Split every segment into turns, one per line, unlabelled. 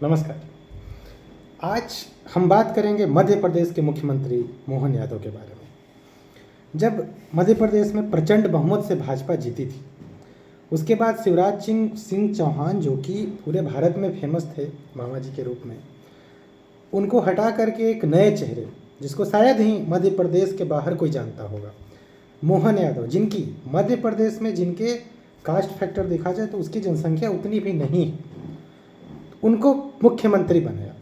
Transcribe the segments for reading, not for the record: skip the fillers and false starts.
नमस्कार। आज हम बात करेंगे मध्य प्रदेश के मुख्यमंत्री मोहन यादव के बारे में। जब मध्य प्रदेश में प्रचंड बहुमत से भाजपा जीती थी, उसके बाद शिवराज सिंह चौहान, जो कि पूरे भारत में फेमस थे मामा जी के रूप में, उनको हटा करके एक नए चेहरे, जिसको शायद ही मध्य प्रदेश के बाहर कोई जानता होगा, मोहन यादव, जिनकी मध्य प्रदेश में जिनके कास्ट फैक्टर देखा जाए तो उसकी जनसंख्या उतनी भी नहीं, उनको मुख्यमंत्री बनाया।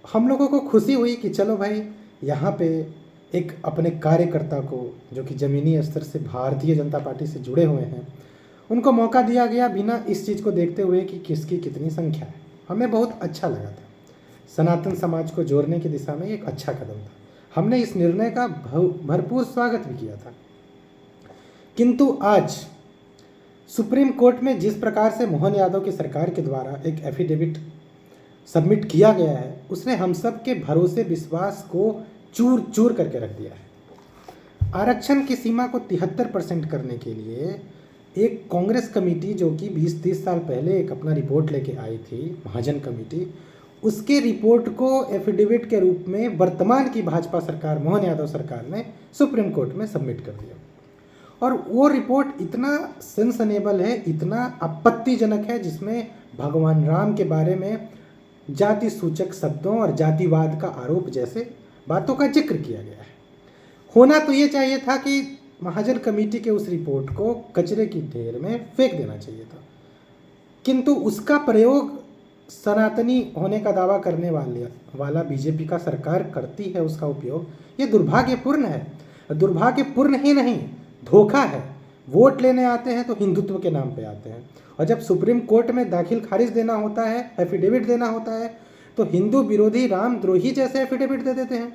हम लोगों को खुशी हुई कि चलो भाई, यहाँ पे एक अपने कार्यकर्ता को, जो कि ज़मीनी स्तर से भारतीय जनता पार्टी से जुड़े हुए हैं, उनको मौका दिया गया बिना इस चीज़ को देखते हुए कि किसकी कितनी संख्या है। हमें बहुत अच्छा लगा था। सनातन समाज को जोड़ने की दिशा में एक अच्छा कदम था। हमने इस निर्णय का भरपूर स्वागत भी किया था। किंतु आज सुप्रीम कोर्ट में जिस प्रकार से मोहन यादव की सरकार के द्वारा एक एफिडेविट सबमिट किया गया है, उसने हम सब के भरोसे विश्वास को चूर चूर करके रख दिया है। आरक्षण की सीमा को 73% करने के लिए एक कांग्रेस कमेटी, जो कि 20-30 साल पहले एक अपना रिपोर्ट लेके आई थी, महाजन कमेटी, उसके रिपोर्ट को एफिडेविट के रूप में वर्तमान की भाजपा सरकार, मोहन यादव सरकार ने सुप्रीम कोर्ट में सबमिट कर दिया। और वो रिपोर्ट इतना सेंसनेबल है, इतना आपत्तिजनक है, जिसमें भगवान राम के बारे में जाति सूचक शब्दों और जातिवाद का आरोप जैसे बातों का जिक्र किया गया है। होना तो ये चाहिए था कि महाजन कमेटी के उस रिपोर्ट को कचरे की ढेर में फेंक देना चाहिए था, किंतु उसका प्रयोग सनातनी होने का दावा करने वाला बीजेपी का सरकार करती है। उसका उपयोग, ये दुर्भाग्यपूर्ण है। दुर्भाग्यपूर्ण ही नहीं, धोखा है। वोट लेने आते हैं तो हिंदुत्व के नाम पे आते हैं, और जब सुप्रीम कोर्ट में दाखिल खारिज देना होता है, एफिडेविट देना होता है, तो हिंदू विरोधी, रामद्रोही जैसे एफिडेविट दे देते हैं।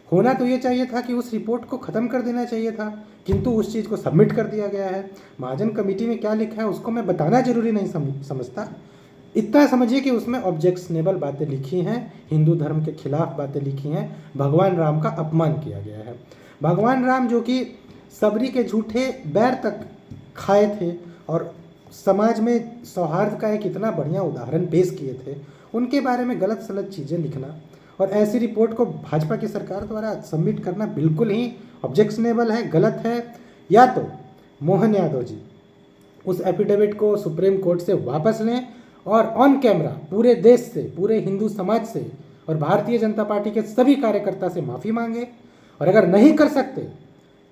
होना तो ये चाहिए था कि उस रिपोर्ट को ख़त्म कर देना चाहिए था, किंतु उस चीज़ को सबमिट कर दिया गया है। महाजन कमेटी में क्या लिखा है उसको मैं बताना जरूरी नहीं समझता। इतना समझिए कि उसमें ऑब्जेक्शनेबल बातें लिखी हैं, हिंदू धर्म के खिलाफ बातें लिखी हैं, भगवान राम का अपमान किया गया है। भगवान राम, जो कि सबरी के झूठे बैर तक खाए थे और समाज में सौहार्द का एक इतना बढ़िया उदाहरण पेश किए थे, उनके बारे में गलत सलत चीज़ें लिखना और ऐसी रिपोर्ट को भाजपा की सरकार द्वारा सबमिट करना बिल्कुल ही ऑब्जेक्शनेबल है, गलत है। या तो मोहन यादव जी उस एफिडेविट को सुप्रीम कोर्ट से वापस लें और ऑन कैमरा पूरे देश से, पूरे हिंदू समाज से और भारतीय जनता पार्टी के सभी कार्यकर्ता से माफ़ी मांगे, और अगर नहीं कर सकते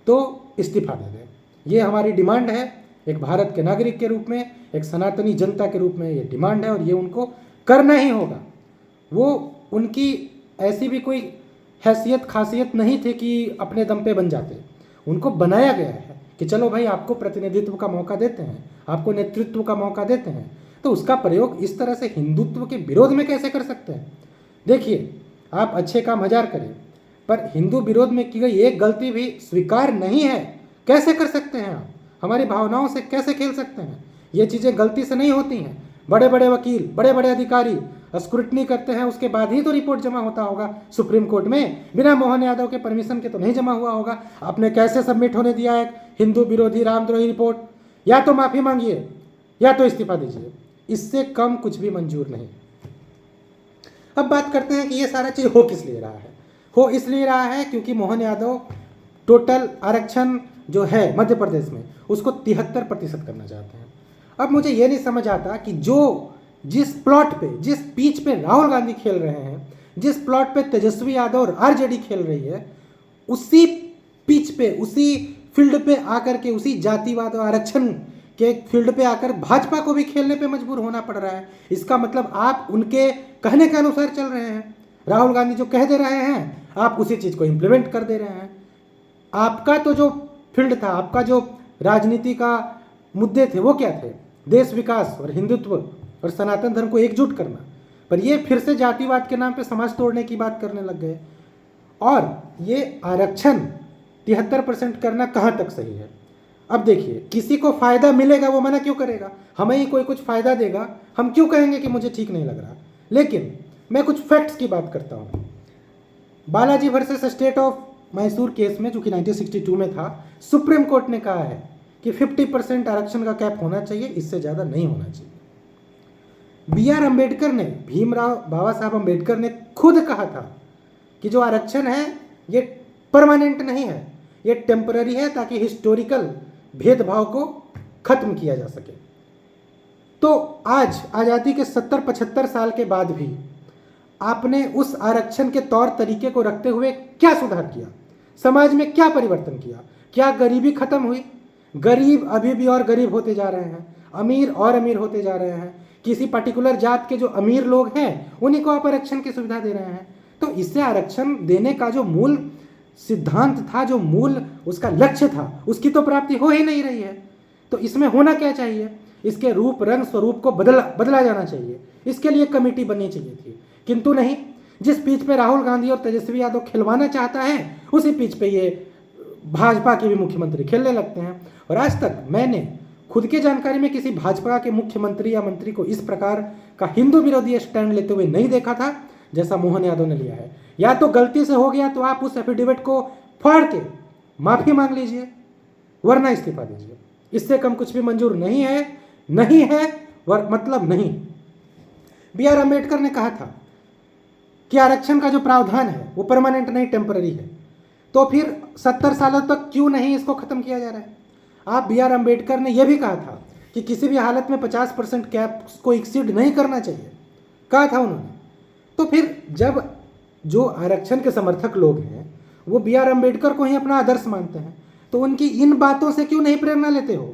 तो इस्तीफा दे दें। ये हमारी डिमांड है, एक भारत के नागरिक के रूप में, एक सनातनी जनता के रूप में ये डिमांड है, और ये उनको करना ही होगा। वो उनकी ऐसी भी कोई हैसियत खासियत नहीं थी कि अपने दम पे बन जाते। उनको बनाया गया है कि चलो भाई, आपको प्रतिनिधित्व का मौका देते हैं, आपको नेतृत्व का मौका देते हैं, तो उसका प्रयोग इस तरह से हिंदुत्व के विरोध में कैसे कर सकते हैं। देखिए, आप अच्छे काम हजार करें, पर हिंदू विरोध में की गई एक गलती भी स्वीकार नहीं है। कैसे कर सकते हैं आप? हमारी भावनाओं से कैसे खेल सकते हैं? ये चीज़ें गलती से नहीं होती हैं। बड़े बड़े वकील, बड़े बड़े अधिकारी स्क्रूटनी करते हैं, उसके बाद ही तो रिपोर्ट जमा होता होगा सुप्रीम कोर्ट में। बिना मोहन यादव के परमिशन के तो नहीं जमा हुआ होगा। आपने कैसे सबमिट होने दिया है हिंदू विरोधी, रामद्रोही रिपोर्ट? या तो माफ़ी मांगिए या तो इस्तीफा दीजिए, इससे कम कुछ भी मंजूर नहीं। अब बात करते हैं कि ये सारा चीज़ हो किस लिए रहा है। हो इसलिए रहा है क्योंकि मोहन यादव टोटल आरक्षण जो है मध्य प्रदेश में, उसको 73% करना चाहते हैं। अब मुझे ये नहीं समझ आता कि जिस प्लॉट पे, जिस पिच पे राहुल गांधी खेल रहे हैं, जिस प्लॉट पे तेजस्वी यादव और आरजेडी खेल रही है, उसी पिच पे, उसी फील्ड पे आकर के, उसी जातिवाद और आरक्षण के फील्ड पे आकर भाजपा को भी खेलने पे मजबूर होना पड़ रहा है। इसका मतलब आप उनके कहने के अनुसार चल रहे हैं। राहुल गांधी जो कह दे रहे हैं, आप उसी चीज़ को इम्प्लीमेंट कर दे रहे हैं। आपका तो जो फील्ड था, आपका जो राजनीति का मुद्दे थे, वो क्या थे? देश विकास और हिंदुत्व और सनातन धर्म को एकजुट करना। पर ये फिर से जातिवाद के नाम पे समाज तोड़ने की बात करने लग गए। और ये आरक्षण 73% करना कहाँ तक सही है? अब देखिए, किसी को फायदा मिलेगा वो मना क्यों करेगा? हमें ही कोई कुछ फायदा देगा, हम क्यों कहेंगे कि मुझे ठीक नहीं लग रहा? लेकिन मैं कुछ फैक्ट्स की बात करता हूँ। Balaji versus state of Mysore case में, जो कि 1962 में था, सुप्रीम कोर्ट ने कहा है, 50% आरक्षण का कैप होना चाहिए, इससे ज़्यादा नहीं होना चाहिए। B.R. अम्बेडकर ने, भीमराव बाबा साहब अम्बेडकर ने खुद कहा था कि जो आरक्षण है ये परमानेंट नहीं है, ये टेम्पररी है, ताकि हिस्टोरिकल भेदभाव को खत्म किया जा सके। तो आज आज़ादी के 70-75 साल के बाद भी आपने उस आरक्षण के तौर तरीके को रखते हुए क्या सुधार किया, समाज में क्या परिवर्तन किया? क्या गरीबी खत्म हुई? गरीब अभी भी और गरीब होते जा रहे हैं, अमीर और अमीर होते जा रहे हैं। किसी पर्टिकुलर जात के जो अमीर लोग हैं उन्हीं को आप आरक्षण की सुविधा दे रहे हैं। तो इससे आरक्षण देने का जो मूल सिद्धांत था, जो मूल उसका लक्ष्य था, उसकी तो प्राप्ति हो ही नहीं रही है। तो इसमें होना क्या चाहिए? इसके रूप रंग स्वरूप को बदला जाना चाहिए। इसके लिए कमेटी बननी चाहिए थी, किंतु नहीं। जिस पीच पे राहुल गांधी और तेजस्वी यादव खिलवाना चाहता है, उसी पीच पे ये भाजपा के भी मुख्यमंत्री खेलने लगते हैं। और आज तक मैंने खुद की जानकारी में किसी भाजपा के मुख्यमंत्री या मंत्री को इस प्रकार का हिंदू विरोधी स्टैंड लेते हुए नहीं देखा था जैसा मोहन यादव ने लिया है। या तो गलती से हो गया तो आप उस एफिडेविट को फाड़ के माफी मांग लीजिए, वरना इस्तीफा दीजिए। इससे कम कुछ भी मंजूर नहीं है, नहीं है मतलब नहीं। B.R. अम्बेडकर ने कहा था कि आरक्षण का जो प्रावधान है वो परमानेंट नहीं, टेम्पररी है। तो फिर 70 सालों तक क्यों नहीं इसको खत्म किया जा रहा है? आप B.R. अम्बेडकर ने यह भी कहा था कि किसी भी हालत में 50% कैप को एक्सीड नहीं करना चाहिए, कहा था उन्होंने। तो फिर जब जो आरक्षण के समर्थक लोग हैं वो B.R. अम्बेडकर को ही अपना आदर्श मानते हैं, तो उनकी इन बातों से क्यों नहीं प्रेरणा लेते हो?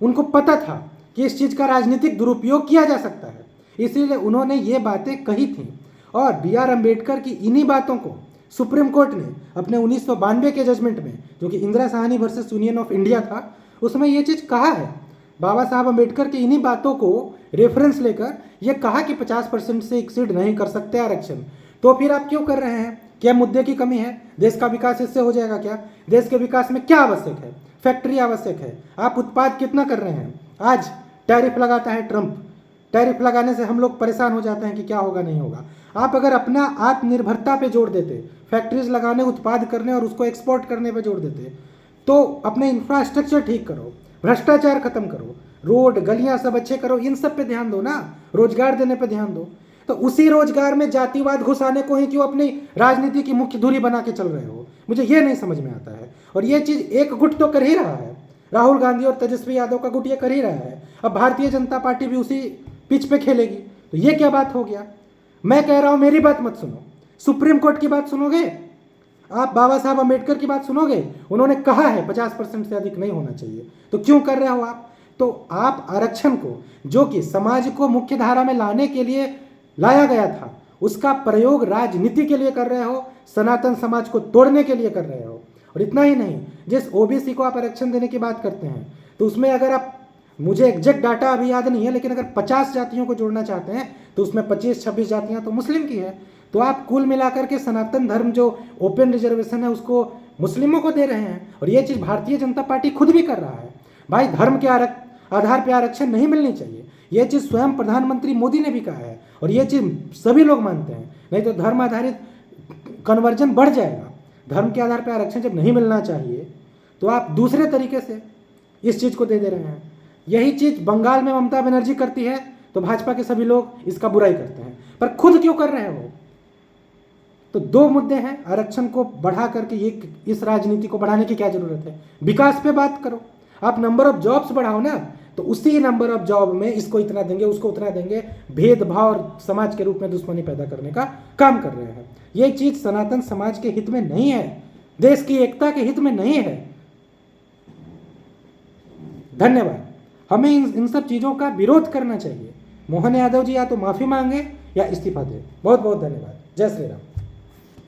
उनको पता था कि इस चीज़ का राजनीतिक दुरुपयोग किया जा सकता है, इसीलिए उन्होंने ये बातें कही थी। और B.R. अम्बेडकर की इन्हीं बातों को सुप्रीम कोर्ट ने अपने 1992 के जजमेंट में, जो कि Indira Sahni versus union of India था, उसमें ये चीज़ कहा है। बाबा साहब अम्बेडकर की इन्हीं बातों को रेफरेंस लेकर यह कहा कि 50% से एक्सीड नहीं कर सकते आरक्षण। तो फिर आप क्यों कर रहे हैं? क्या मुद्दे की कमी है? देश का विकास इससे हो जाएगा क्या? देश के विकास में क्या आवश्यक है? फैक्ट्री आवश्यक है। आप उत्पाद कितना कर रहे हैं? आज टैरिफ लगाता है ट्रंप, टैरिफ लगाने से हम लोग परेशान हो जाते हैं कि क्या होगा नहीं होगा। आप अगर अपना आत्मनिर्भरता पे जोर देते, फैक्ट्रीज लगाने, उत्पाद करने और उसको एक्सपोर्ट करने पे जोर देते, तो अपने इंफ्रास्ट्रक्चर ठीक करो, भ्रष्टाचार खत्म करो, रोड गलियां सब अच्छे करो, इन सब पे ध्यान दो ना, रोजगार देने पे ध्यान दो। तो उसी रोजगार में जातिवाद घुसाने को ही क्यों अपनी राजनीति की मुख्य धुरी बना के चल रहे हो? मुझे ये नहीं समझ में आता है। और ये चीज़ एक गुट तो कर ही रहा है, राहुल गांधी और तेजस्वी यादव का गुट ये कर ही रहा है। अब भारतीय जनता पार्टी भी उसी पिच पे खेलेगी। तो ये क्या बात हो गया? मैं कह रहा हूं मेरी बात मत सुनो, सुप्रीम कोर्ट की बात सुनोगे? आप बाबा साहब अम्बेडकर की बात सुनोगे? उन्होंने कहा है 50% से अधिक नहीं होना चाहिए। तो क्यों कर रहे हो आप? तो आप आरक्षण को, जो कि समाज को मुख्य धारा में लाने के लिए लाया गया था, उसका प्रयोग राजनीति के लिए कर रहे हो, सनातन समाज को तोड़ने के लिए कर रहे हो। और इतना ही नहीं, जिस ओबीसी को आप आरक्षण देने की बात करते हैं, तो उसमें अगर आप, मुझे एग्जैक्ट डाटा अभी याद नहीं है, लेकिन अगर 50 जातियों को जोड़ना चाहते हैं तो उसमें 25-26 जातियां तो मुस्लिम की है। तो आप कुल मिलाकर के सनातन धर्म जो ओपन रिजर्वेशन है उसको मुस्लिमों को दे रहे हैं। और ये चीज़ भारतीय जनता पार्टी खुद भी कर रहा है। भाई, धर्म के आधार पर आरक्षण नहीं मिलनी चाहिए, ये चीज़ स्वयं प्रधानमंत्री मोदी ने भी कहा है और ये चीज़ सभी लोग मानते हैं। नहीं तो धर्म आधारित कन्वर्जन बढ़ जाएगा। धर्म के आधार पर आरक्षण जब नहीं मिलना चाहिए तो आप दूसरे तरीके से इस चीज़ को दे रहे हैं। यही चीज़ बंगाल में ममता बनर्जी करती है तो भाजपा के सभी लोग इसका बुराई करते हैं, पर खुद क्यों कर रहे हो? तो दो मुद्दे हैं, आरक्षण को बढ़ा करके ये इस राजनीति को बढ़ाने की क्या जरूरत है? विकास पे बात करो, आप नंबर ऑफ जॉब्स बढ़ाओ ना, तो उसी नंबर ऑफ जॉब में इसको इतना देंगे, उसको उतना देंगे, भेदभाव और समाज के रूप में दुश्मनी पैदा करने का काम कर रहे हैं। ये चीज़ सनातन समाज के हित में नहीं है, देश की एकता के हित में नहीं है। धन्यवाद। हमें इन सब चीज़ों का विरोध करना चाहिए। मोहन यादव जी या तो माफ़ी मांगे या इस्तीफा दें। बहुत बहुत धन्यवाद। जय श्री राम।